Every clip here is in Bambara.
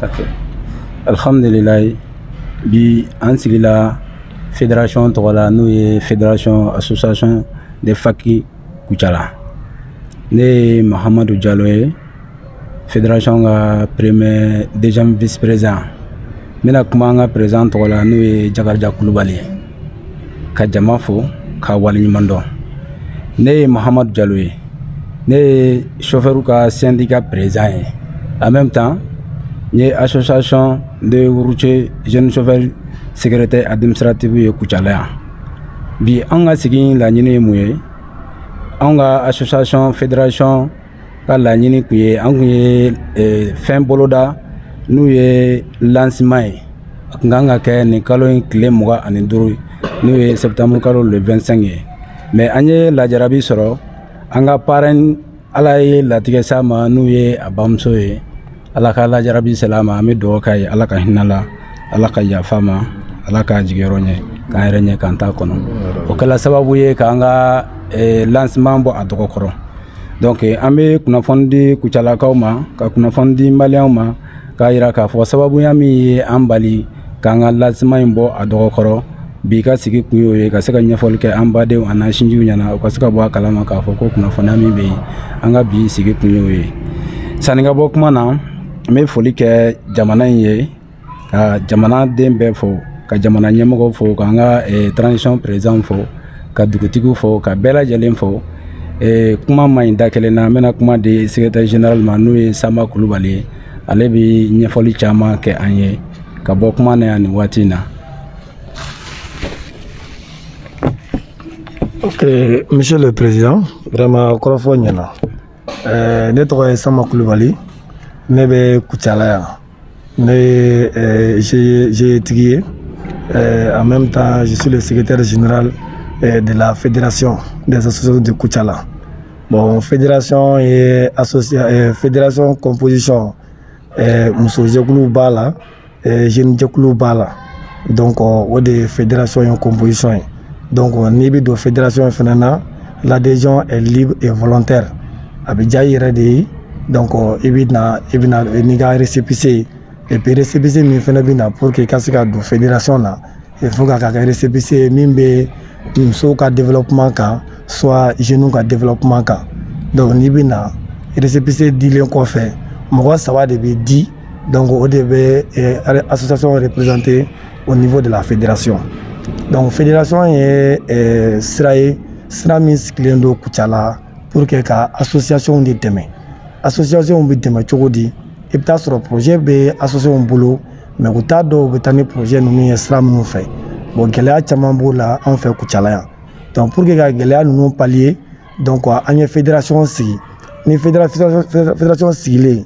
Ok. Alhamdulillah. Bi ansigila fédération tɔgɔla n'o ye fédération association des Faki Kucala. Ne ye Mahamadou Diallo ye fédération ka premier deuxième vice-président. N bɛna kuma an ka président tɔgɔla n'o ye Jakarija Kulubali ye ka jama fo ka waleɲuman dɔn. Ne ye Mahamadou Diallo ye. Ne ye chauffeur ka syndicat président ye. En même temps, n ye association de routiers jeunes chauffeurs secrétaire administratif ye Kucala yan. Bi an ka sigi laɲini ye mun ye? An ka association fédération ka laɲini kun ye an kun ye fɛn boloda n'u ye lancement ye. A kun kan ka kɛ nin kalo in tile 25 n'u ye septembre kalo le 25 ye. Mais an ye lajarabi sɔrɔ an ka parrain Ala ye latigɛ s'a ma n'u ye a bamuso ye. Ala ka lajarabi sela ma an bɛ dugawu k'a ye Ala ka hinɛ la, Ala ka yafa ma, Ala ka jigiyɔrɔ ɲɛ k'an yɛrɛ ɲɛ k'an t'a kɔnɔ. O kɛla sababu ye k'an ka lancement bɔ a tɔgɔ kɔrɔ. Donc an bɛ kunnafoni di Kucalakaw ma, ka kunnafoni di maliyɛnw ma k'a yira k'a fɔ sababuya min ye an bali k'an ka lancement in bɔ a tɔgɔ kɔrɔ. Bi ka sigi kun y'o ye ka se ka ɲɛfɔli kɛ an badenw an n'an sinjiw ɲɛna u ka se ka bɔ a kalama k'a fɔ ko kunnafoniya min bɛ yen an ka bi sigi kun y'o ye. Sanni ka bɔ kuma na n bɛ foli kɛ jamana in ye ka jamanaden bɛɛ fo ka jamana ɲɛmɔgɔw fo k'an ka transition président fo ka dugutigiw fo ka bɛɛ lajɛlen fo. Kuma ma ɲi da kelen na n bɛna kuma di secrétaire général ma n'o ye Sanba Kulubali ye. Ale bɛ ɲɛfɔli caman kɛ an ye ka bɔ kuma na yan nin waati in na. Ok, Monsieur le Président, vraiment, kɔrɔfɔ ɲɛna. Ne tɔgɔ ye Sanba Kulubali, ne bɛ Kucala yan. J'ai tigi en même temps, je suis le secrétaire général de la fédération des associations de Kucala. Bon, fédération et fédération composition muso jɛkulu b'a la, jeune jɛkulu b'a la. Donc, o de fédération et composition ye. Donc, n'i bɛ don fédération fana na, l'adhésion est libre et volontaire. A bɛ diya i yɛrɛ de ye. Donc, i bɛna n'i ka récépissé et puis récépissé min fana bɛ na pour que i ka se ka don fédération na, il faut k'a kɛ récépissé min bɛ musow ka développement kan, soit jeunes ka développement kan. Donc, n'i bɛ na récépissé dilen kɔfɛ, mɔgɔ 3 de bɛ di. Donc, o de bɛ association représentée au niveau de la fédération. Donc, fédération est sira min sigilen don Kucala pour que ka association de dɛmɛ. Association bɛ dɛmɛ cogo di? I bɛ taa sɔrɔ projet bɛ association bolo, mais u t'a dɔn u bɛ taa ni projet ninnu ye sira minnu fɛ. Bon, gɛlɛya caman b'o la an fɛ Kucala yan. Donc, pour que ka gɛlɛya ninnu pallier, donc an ye fédération sigi. Ni fédération sigilen,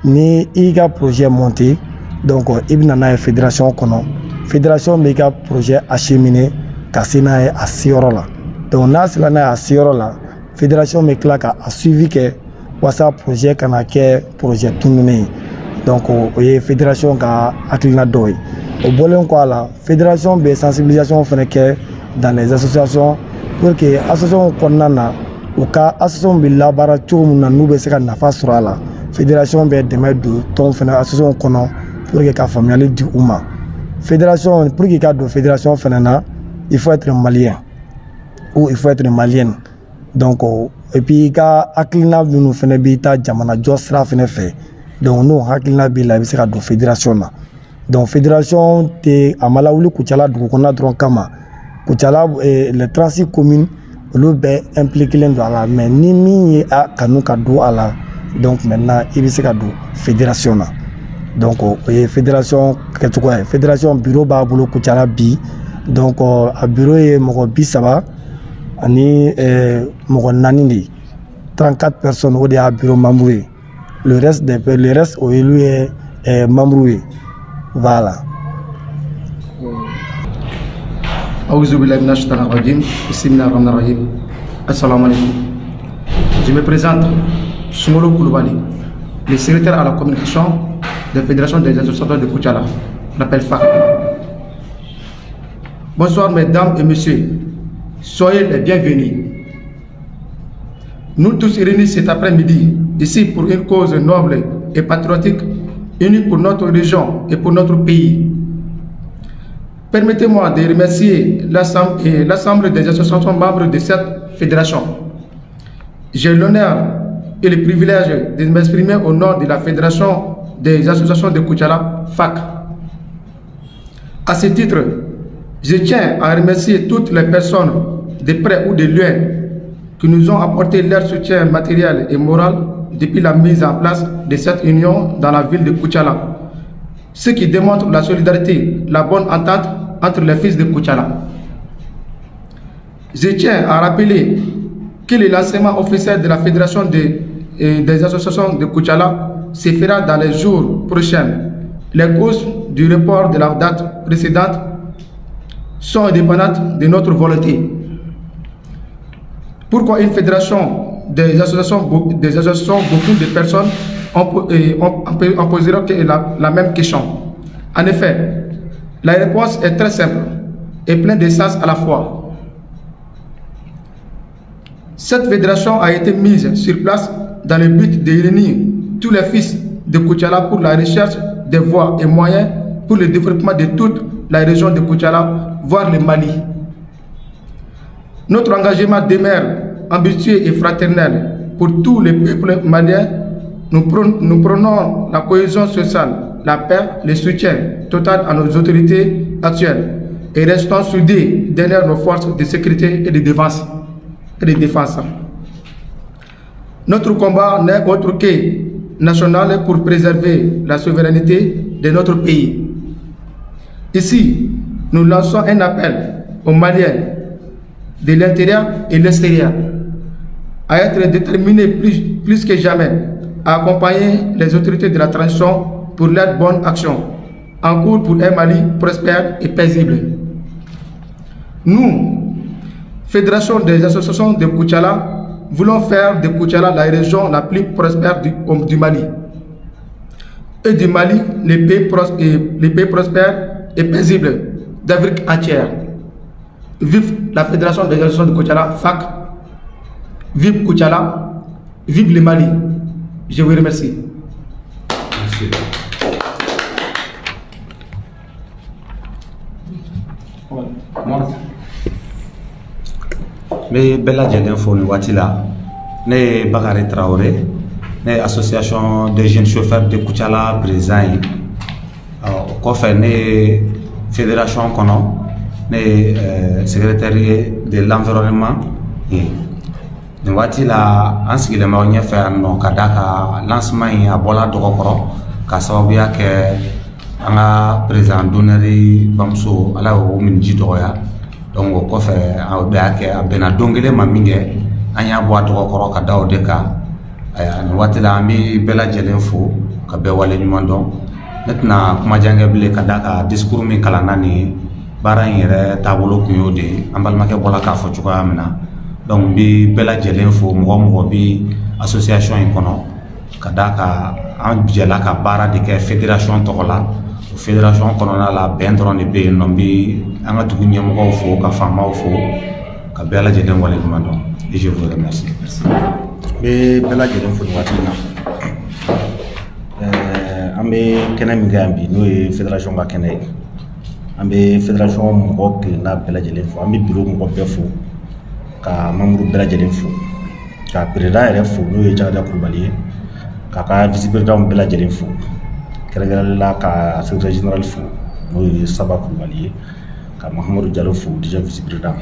ni i ka projet monté, donc i bɛ na n'a ye fédération kɔnɔ. Fédération bɛ ka projet acheminé ka se n'a ye a seyɔrɔ la. Donc n'a sera n'a ye a seyɔrɔ la, fédération bɛ tila ka a suivi kɛ walasa projet kana kɛ projet tununnen ye. Donc o ye fédération ka hakilina dɔ ye. O bɔlen kɔ a la, fédération bɛ sensibilisation fana kɛ dans les associations pour que association kɔnɔna na u ka association bɛ labaara cogo min na n'u bɛ se ka nafa sɔrɔ a la. Fédération bɛ dɛmɛ don tɔn fana association kɔnɔ pour que ka faamuyali di u ma. Fédération, pour qu'il y ait une fédération, il faut être malien ou il faut être malienne. Donc, et puis, il y a un nous fait jamana josra fait. Donc, nous, hakilina bila il y a une fédération. Donc, fédération, te amalaouli Kucala dukona dron kama. Kucala, les 36 communes, le bé impliqué dans la mais ni mi a kanu kadu ala. Donc, maintenant, il y a une fédération. Donc, la fédération, fédération bureau b'a bolo Kucala bi. Donc, a bureau est mon bisaba. Ani mon nanini. 34 personnes au bureau membre. Le reste au élu est membre. Voilà. Je me présente, Soumolo Koulibaly, le secrétaire à la communication de la Fédération des associations de Kucala, on l'appelle FAC. Bonsoir mesdames et messieurs, soyez les bienvenus. Nous tous réunis cet après-midi, ici pour une cause noble et patriotique, unis pour notre région et pour notre pays. Permettez-moi de remercier l'Assemblée des associations membres de cette fédération. J'ai l'honneur et le privilège de m'exprimer au nom de la Fédération des associations de Koutiala, FAC. À ce titre, je tiens à remercier toutes les personnes de près ou de loin qui nous ont apporté leur soutien matériel et moral depuis la mise en place de cette union dans la ville de Koutiala, ce qui démontre la solidarité, la bonne entente entre les fils de Koutiala. Je tiens à rappeler que le lancement officiel de la Fédération des associations de Koutiala se fera dans les jours prochains. Les causes du report de la date précédente sont indépendantes de notre volonté. Pourquoi une fédération des associations, beaucoup de personnes en poseront la même question? En effet, la réponse est très simple et pleine de sens à la fois. Cette fédération a été mise sur place dans le but de réunir tous les fils de Koutiala pour la recherche des voies et moyens pour le développement de toute la région de Koutiala, voire le Mali. Notre engagement demeure ambitieux et fraternel pour tous les peuples maliens. Nous prenons la cohésion sociale, la paix, le soutien total à nos autorités actuelles et restons soudés derrière nos forces de sécurité et de défense. Notre combat n'est autre que national pour préserver la souveraineté de notre pays. Ici, nous lançons un appel aux Maliens de l'intérieur et de l'extérieur à être déterminés plus que jamais à accompagner les autorités de la transition pour leur bonne action en cours pour un Mali prospère et paisible. Nous, Fédération des associations de Koutiala, voulons faire de Koutiala la région la plus prospère du Mali. Et du Mali, les pays prospères et paisibles d'Afrique entière. Vive la Fédération des associations de Koutiala, FAC. Vive Koutiala. Vive le Mali. Je vous remercie. Merci. Mais bella jelen fo ni wati la ne Bakary Traoré ne association des jeunes chauffeurs de Koutiala président au kofé ne fédération kono ne secrétaire de l'environnement et ni wati la an sigile ma nya fa no kadaka lancement ya bola dogokoro ka sababu yake anga président d'honneur bamso ala o min jidoya donc o kofé a be ake abena dongele maminge anya bo to ko ka dawo de ka aya ni watila ami bela jelen fo ka be wale nyuma don maintenant kuma jange bile ka daka discours mi kala nani bara yere tabolo ku yode ambal make bola ka fo chuka amna donc bi bela jelen fo mo bi association en kono ka daka an bijela ka bara de ke fédération tokola fédération kono la bendron de be no bi anga tugu ñemogo fo ka famaw fo ka bela jelen wale nyuma don et je vous remercie. Be bela jelen fo watina ambe kena mi gambi no fédération ba kena ambe fédération mo ke na bela jelen fo ambe bureau mo be fo ka membre bela jelen fo ka président re fo no jaada ko bali ka vice président bela jelen fo kera la ka secrétaire général fo no saba ko bali ka Mahamadou Diallo fo déjà vice président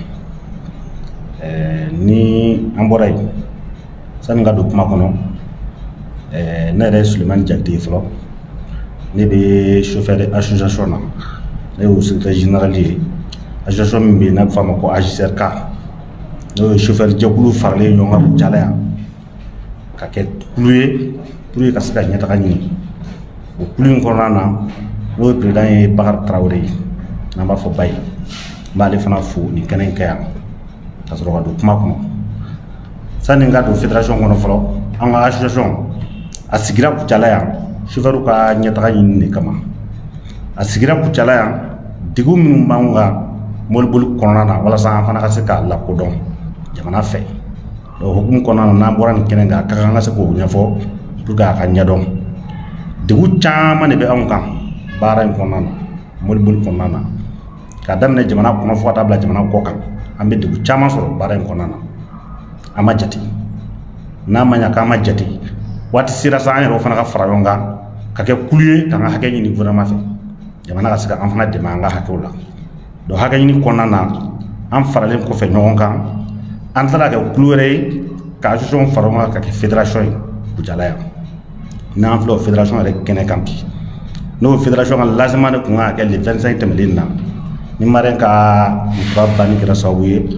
ni amboray san nga do kuma kono ne re Souleymane Diakité flo ne be chauffeur de association na ne o secrétaire général yi association mi na fama ko AGCRK no chauffeur jakulu farle yo nga jalaya ka ke pluye ka saka nyata kanyi o pluye ko nana no président e Bakary Traoré na ba fo bay mali fana fo ni kenen kaya tasoro ka do kuma ko sani nga do fédération kono flo anga association asigira ku jalaya chauffeur ka nyata kanyi ni kama asigira ku jalaya digu min manga molbul konana wala sa fana ka se ka la ko don jamana fe do hukum konana na boran kenen ga ka nga se ko nyafo pour ga ka nyadon degun caman de bɛ anw kan baara in kɔnɔna na mɔbiliboli kɔnɔna na k'a daminɛ jamana kɔnɔ fo ka taa bila jamana kɔ kan an bɛ degun caman sɔrɔ baara in kɔnɔna na an ma jate n'a ma ɲa k'an ma jate waati sera sa an yɛrɛ fana ka fara ɲɔgɔn kan ka kɛ kulu ye k'an ka hakɛ ɲini gouvernement fɛ jamana ka se ka an fana dɛmɛ an ka hakɛw la donc hakɛ ɲini kɔnɔna na an faralen kɔfɛ ɲɔgɔn kan an taara kɛ kulu wɛrɛ ye ka association fara ɲɔgɔn kan ka kɛ fédération ye Kucala yan n'an filɛ o fédération yɛrɛ kɛnɛ kan bi n'o fédération ka lancement de tun kan ka kɛ le 25 tɛmɛnen na ni marraine ka musaka banni kɛra sababu ye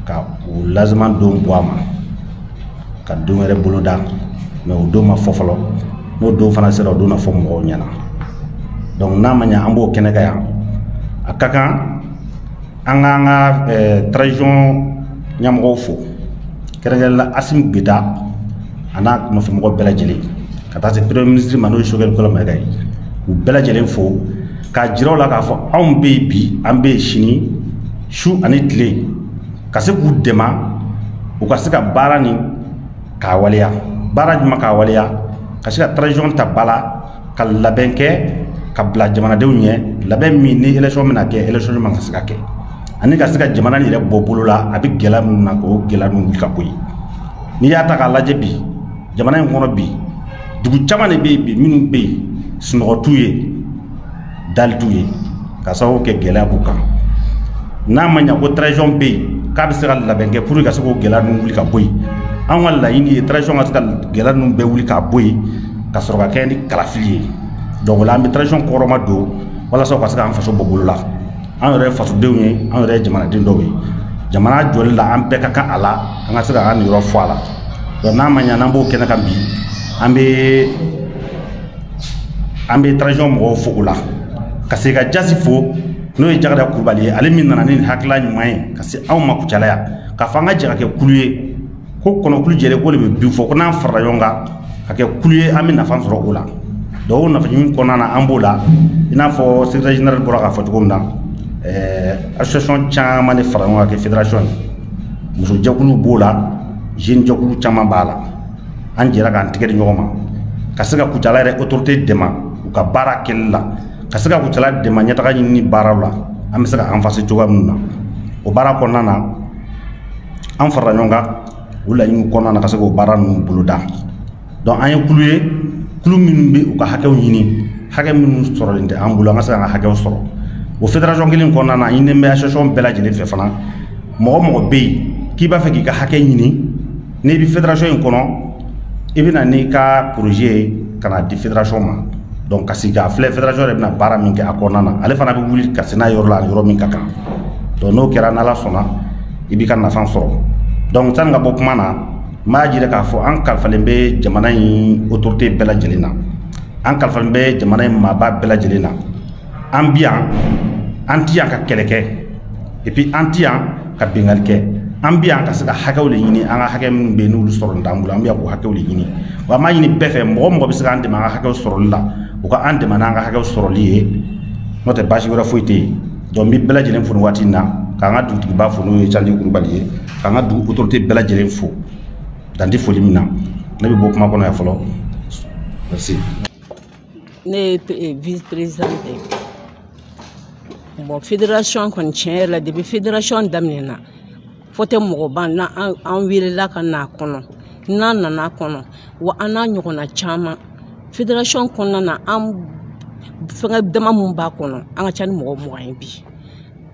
ka o lancement don bɔ a ma ka don wɛrɛ bolo da mais o don ma fɔ fɔlɔ n'o don fana sera o don na fɔ mɔgɔw ɲɛna donc n'a ma ɲɛ an b'o kɛnɛ kan yan a ka kan an k'an ka transition ɲɛmɔgɔw fo kɛrɛnkɛrɛnnen la Asimi Goyita a n'a nɔfɛmɔgɔ bɛɛ lajɛlen ka taa se premier ministre ma n'o ye Choguel Kolo Mayiga ye u bɛɛ lajɛlen fo k'a jira u la k'a fɔ anw bɛ yen bi an bɛ yen sini su ani tile ka se k'u dɛmɛ u ka se ka baara nin k'a waleya baara jumɛn k'a waleya ka se ka transition ta ba la ka labɛn kɛ ka bila jamanadenw ɲɛ labɛn min ni élection bɛna kɛ élection man ka se ka kɛ ani ka se ka jamana nin yɛrɛ bɔ bolo la a bɛ gɛlɛya minnu na k'o gɛlɛya ninnu wuli ka bɔ yen n'i y'a ta k'a lajɛ bi jamana in kɔnɔ bi dugu caman de bɛ yen bi minnu bɛ yen sunɔgɔ t'u ye dali t'u ye ka sababu kɛ gɛlɛya b'u kan n'a ma ɲɛ ko transition bɛ yen k'a bɛ se ka labɛn kɛ pour que ka se k'o gɛlɛya ninnu wuli ka bɔ yen anw ka laɲini ye transition ka se ka gɛlɛya ninnu bɛɛ wuli ka bɔ yen ka sɔrɔ ka kɛ ni kalafili ye donc o la an bɛ transition kɔrɔma don walasa u ka se k'an faso bɔ bolo la an yɛrɛ ye fasodenw ye an yɛrɛ ye jamanaden dɔw ye jamana jɔli la an bɛɛ ka kan a la an ka se ka an nin yɔrɔ fɔ a la donc n'a ma ɲɛ n'an b'o kɛnɛ kan bi an bɛ transition mɔgɔw fo o la ka se ka jasi fo n'o ye Jagada Kulubali ye ale min nana ni hakilila ɲuman ye ka se anw ma Kucala yan k'a fɔ an ka jɛ ka kɛ kulu ye ko kɔnɔkulu jɛlen ko de bɛ bin fɔ ko n'an farala ɲɔgɔn kan ka kɛ kulu ye an bɛ nafa sɔrɔ o la donc o nafa ɲini kɔnɔna na an b'o la i n'a fɔ secrétaire général bɔra k'a fɔ cogo min na association caman de fara ɲɔgɔn kan kɛ fédération ye muso jɛkulu b'o la jeune jɛkulu caman b'a la an jɛra k'an tigɛ di ɲɔgɔn ma ka se ka Kucala yɛrɛ autorité dɛmɛ u ka baara kɛli la ka se ka Kucala dɛmɛ ɲɛtaga ɲini baaraw la an bɛ se ka an fase cogoya minnu na o baara kɔnɔna na an farala ɲɔgɔn kan o laɲiniw kɔnɔna na ka se k'o baara ninnu boloda donc an ye kulu ye kulu minnu bɛ u ka hakɛw ɲini hakɛ minnu sɔrɔlen tɛ an bolo an ka se k'an ka hakɛw sɔrɔ o fédération kelen kɔnɔna na an ɲininen bɛ association bɛɛ lajɛlen fɛ fana mɔgɔ mɔgɔ bɛ yen k'i b'a fɛ k'i ka hakɛ ɲini n'i bɛ fédération in kɔnɔ i bɛ na n'i ka projet ye ka na di fédération ma donc ka sigi k'a filɛ fédération yɛrɛ bɛna baara min kɛ a kɔnɔna na ale fana bɛ wuli ka se n'a yɔrɔ la yɔrɔ min ka kan donc n'o kɛra n'Ala sɔnna i b'i ka nafa sɔrɔ donc sani ka bɔ kuma na n b'a jira k'a fɔ an kalifalen bɛ jamana in autorité bɛɛ lajɛlen na an kalifalen bɛ jamana in maaba bɛɛ lajɛlen na an bi yan an ti yan ka kɛlɛ kɛ et puis an ti yan ka bengali kɛ an bi yan ka se ka hakɛw de ɲini an ka hakɛ minnu bɛ yen n'olu sɔrɔlen t'an bolo an bɛ yan k'o hakɛw de ɲini wa an b'a ɲini bɛɛ fɛ mɔgɔ mɔgɔ bɛ se k'an dɛmɛ an ka hakɛw sɔrɔli la u ka an dɛmɛ n'an ka hakɛw sɔrɔli ye n'o tɛ baasi wɛrɛ foyi tɛ yen donc n bɛ bɛɛ lajɛlen fo nin waati in na k'an ka dugutigiba fo n'o ye Candi Kulubali ye k'an ka dugu autorité bɛɛ lajɛlen fo dan tɛ foli min na ne bɛ bɔ kuma kɔnɔ yan fɔlɔ merci. Ne ye vice présidente bon fédération kɔni tiɲɛ yɛrɛ la depuis fédération daminɛna fo tɛ mɔgɔ ban na an welela ka n'a kɔnɔ n'an nana kɔnɔ wa an n'a ɲɔgɔnna caman fédération kɔnɔna na an fɛngɛ dama min b'a kɔnɔ an ka ca ni mɔgɔ 20 ye bi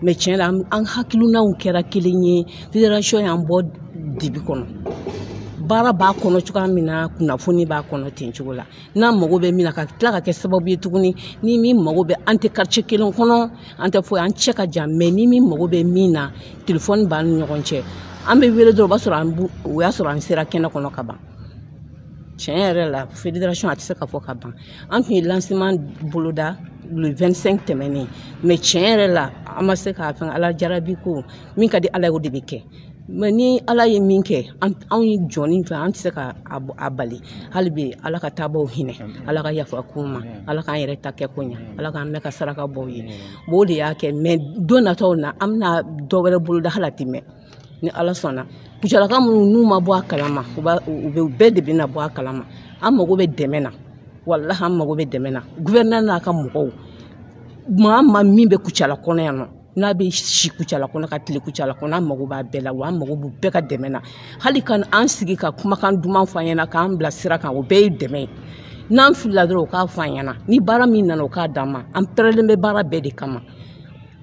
mais tiɲɛ la an hakilinaw kɛra kelen ye fédération y'an bɔ dibi kɔnɔ baara b'a kɔnɔ cogoya min na kunnafoni b'a kɔnɔ ten cogo la n'an mago bɛ min na ka tila ka kɛ sababu ye tuguni ni min mago bɛ an tɛ quartier kelen kɔnɔ an tɛ foyi an cɛ ka jan mais ni min mago bɛ min na téléphone b'an ni ɲɔgɔn cɛ an bɛ wele dɔrɔn o b'a sɔrɔ o y'a sɔrɔ an sera kɛnɛ kɔnɔ ka ban tiɲɛ yɛrɛ la fédération a tɛ se ka fɔ ka ban an tun ye lancement boloda le 25 tɛmɛnen mais tiɲɛ yɛrɛ la an ma se k'a fɛn ala jarabi ko min ka di ala ye o de bɛ kɛ mais ni ala ye min kɛ anw ye jɔni fɛ an tɛ se ka a bali hali bi ala ka taabaw hinɛ ala ka yafa k'u ma ala k'an yɛrɛ ta kɛ ko ɲa ala k'an mɛn ka saraka bɔ ye o de y'a kɛ mais don nataw na an bɛna dɔ wɛrɛ boloda hali a tɛ mɛn ni ala sɔnna Kucalaka minnu n'u ma bɔ a kalama u bɛɛ de bɛna bɔ a kalama an mago bɛ dɛmɛ na wallahi an mago bɛ dɛmɛ na gouverneur n'a ka mɔgɔw maa ma min bɛ Kucala kɔnɔ yan nɔ n'a bɛ si Kucala kɔnɔ ka tile Kucala kɔnɔ an mago b'a bɛɛ la wa an mago b'u bɛɛ ka dɛmɛ na hali ka an sigi ka kumakan duman fɔ an ɲɛna k'an bila sira kan o bɛɛ ye dɛmɛ ye n'an filila dɔrɔn o k'a fɔ an ɲɛna ni baara min nana o k'a d'an ma an pɛrɛlen bɛ baara bɛɛ de kama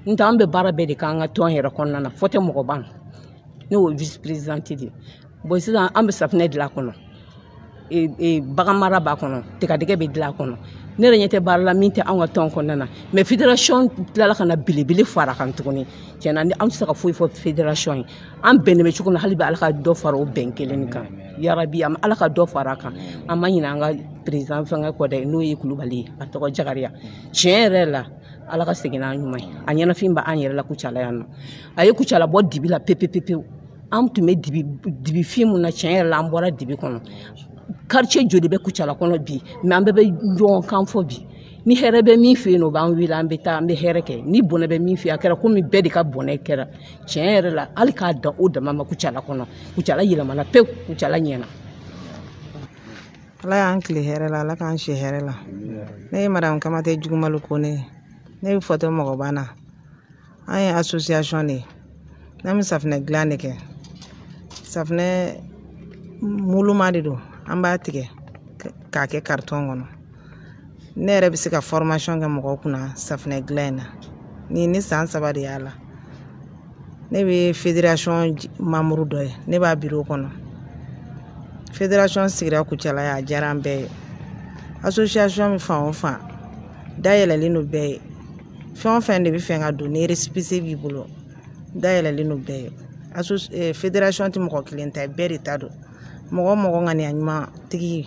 n tɛ an bɛ baara bɛɛ de k'an ka tɔn yɛrɛ kɔnɔna na fɔ tɛ mɔgɔ ban ne y'o vice présidente de bon sisan an bɛ safinɛ dilan a kɔnɔ bagan mara b'a kɔnɔ tigadɛgɛ bɛ dilan a kɔnɔ ne yɛrɛ ɲɛ tɛ baara la min tɛ an ka tɔn kɔnɔna na mais fédération tilala ka na belebele fara kan tuguni tiɲɛna an tɛ se ka foyi fɔ fédération ye an bɛnnen bɛ cogo min na hali bi ala ka dɔ fara o bɛn kelen kan yarabi ala ka dɔ fara a kan an ma ɲinɛ an ka président fɛngɛ kɔ dɛ n'o ye Kulubali ye a tɔgɔ Jagariya tiɲɛ yɛrɛ la ala ka segin n'an ɲuman ye a ɲɛnafin b'an yɛrɛ la Kucala yan nɔ a ye Kucala bɔ dibi la pepepepewu an tun bɛ dibi fin mun na tiɲɛ yɛrɛ la an bɔra dibi kɔnɔ quartier joli bɛ Kucala kɔnɔ bi mais an bɛɛ bɛ ɲɔgɔn kan fɔ bi ni hɛrɛ bɛ min fɛ yen nɔ o b'an wele an bɛ taa an bɛ hɛrɛ kɛ ni bɔnɛ bɛ min fɛ yen a kɛra komi bɛɛ de ka bɔnɛ kɛra tiɲɛ yɛrɛ la hali k'a dan o dama ma Kucala kɔnɔ Kucala yɛlɛmana pewu Kucala ɲɛna ala y'an tile hɛrɛ la ala k'an si hɛrɛ la ne ye madame Kamate Jugumalo Kone ne bɛ fɔtɔ mɔgɔban na an ye association de ye n'an bɛ safinɛ dilan de kɛ safinɛ muluma de don an b'a tigɛ k'a kɛ carton kɔnɔ ne yɛrɛ bɛ se ka formation kɛ mɔgɔw kunna safinɛ dilan in na ni san 3 de y'a la ne bɛ fédération membre dɔ ye ne b'a bureau kɔnɔ fédération sigira Kucala y'a diyara an bɛɛ ye association min fan o fan dayɛlɛlen don bɛɛ ye fɛn o fɛn de bɛ fɛ ka don ni récépissé b'i bolo dayɛlɛlen don bɛɛ ye fédération tɛ mɔgɔ kelen ta ye bɛɛ de ta don mɔgɔ mɔgɔ ŋaniya ɲuman tigi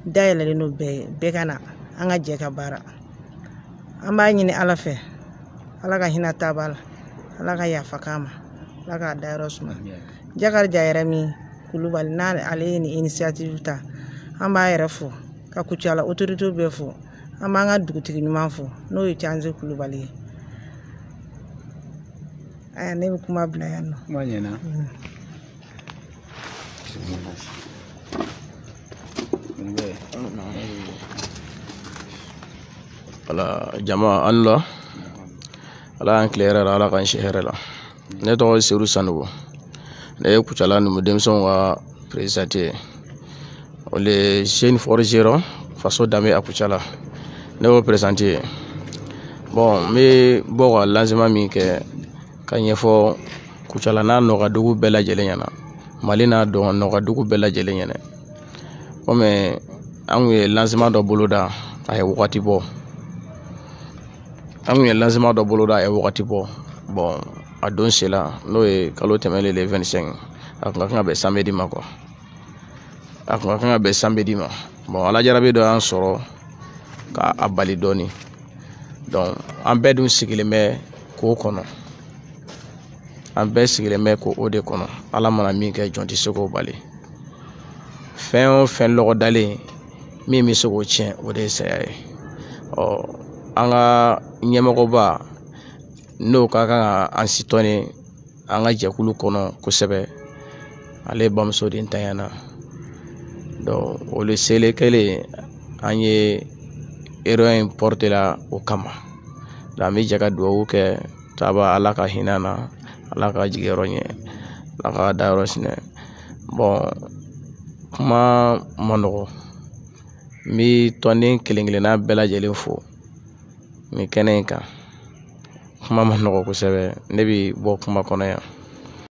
dayɛlɛlen don bɛɛ ye bɛɛ ka na an ka jɛ ka baara an b'a ɲini ala fɛ ala ka hinɛ taaba la ala ka yafa k'an ma ala k'a dayɔrɔ suma Jakarija yɛrɛ min Kulubali n'ale ye ni initiative ta an b'a yɛrɛ fo ka Kucala autorité bɛɛ fo an b'an ka dugutigi ɲuman fo n'o ye Canze Kulubali ye aya ne bɛ kuma bila yan nɔ kuma ɲɛna ala jama Allah ala an tile hɛrɛ la ala k'an si hɛrɛ la ne tɔgɔ Seru Sanogo ne ye Kucala numu denmisɛnw ka président ye o le jeune forgeron faso danbe a Kucala ne y'o président ye bon n bɛ bɔ ka lancement min kɛ ka ɲɛfɔ Kucala n'a nɔgɔdugu bɛɛ lajɛlen ɲɛna Mali n'a nɔgɔdugu bɛɛ lajɛlen ɲɛna komi an ye lancement dɔ boloda a ye wagati bɔ bon a don sela n'o ye kalo tɛmɛlen le 25 a kun ka kan ka bɛn samedi ma quoi bon ala jarabi dɔ y'an sɔrɔ k'a bali dɔɔni donc an bɛɛ dun sigilen bɛ k'o kɔnɔ an bɛɛ sigilen bɛ k'o de kɔnɔ ala mana min kɛ jɔn tɛ se k'o bali fɛn o fɛn lɔgɔdalen min bɛ se k'o tiɲɛ o de ye saya ye an ka ɲɛmɔgɔba n'o ka kan ka an sitɔni an ka jɛkulu kɔnɔ kosɛbɛ ale ye bamuso de ntanyana donc o le sele kɛlen an ye erreur in porte la o kama donc an bɛ jɛ ka dugawu kɛ taba ala ka hinɛ na ala ka jigiyɔrɔ ɲɛ ala ka dayɔrɔ sinɛ bon kuma ma nɔgɔ n bɛ tɔnden kelen kelenna bɛɛ lajɛlen fo nin kɛnɛ in kan kuma ma nɔgɔ kosɛbɛ ne bɛ bɔ kuma kɔnɔ yan